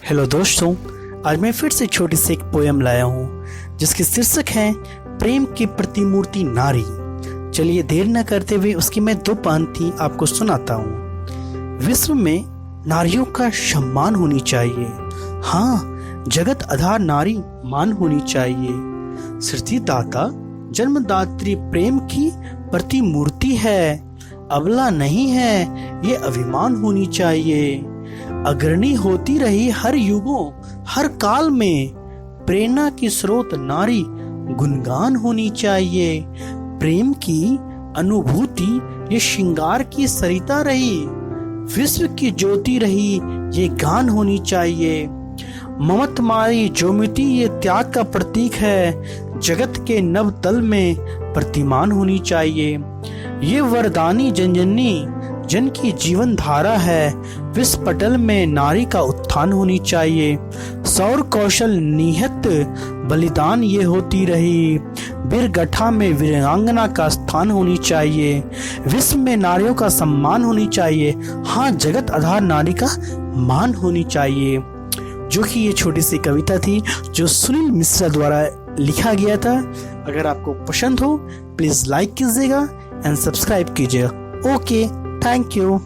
Hello दोस्तों, आज मैं फिर से छोटी सी एक पोयम लाया हूँ जिसकी शीर्षक है प्रेम की प्रतिमूर्ति नारी। चलिए देर न करते हुए उसकी मैं दो पंक्ति आपको सुनाता हूँ। विश्व में नारियों का सम्मान होनी चाहिए, हाँ जगत आधार नारी मान होनी चाहिए। सृष्टिदाता जन्मदात्री प्रेम की प्रतिमूर्ति है, अबला नहीं है ये अभिमान होनी चाहिए। अग्रणी होती रही हर युगों हर काल में, प्रेरणा की स्रोत नारी गुणगान होनी चाहिए। प्रेम की अनुभूति ये श्रृंगार की सरिता रही, विश्व की ज्योति रही ये गान होनी चाहिए। ममतमारी ज्योमिति ये त्याग का प्रतीक है, जगत के नव तल में प्रतिमान होनी चाहिए। ये वरदानी जनजनी जन की जीवन धारा है, विश्व पटल में नारी का उत्थान होनी चाहिए। सौर कौशल निहित बलिदान ये होती रही, वीरगठा में वीरांगना का स्थान होनी चाहिए। विश्व में नारियों का सम्मान होनी चाहिए, हाँ जगत आधार नारी का मान होनी चाहिए। जो कि ये छोटी सी कविता थी जो सुनील मिश्रा द्वारा लिखा गया था। अगर आपको पसंद हो प्लीज लाइक कीजिएगा एंड सब्सक्राइब कीजिएगा। Okay, thank you.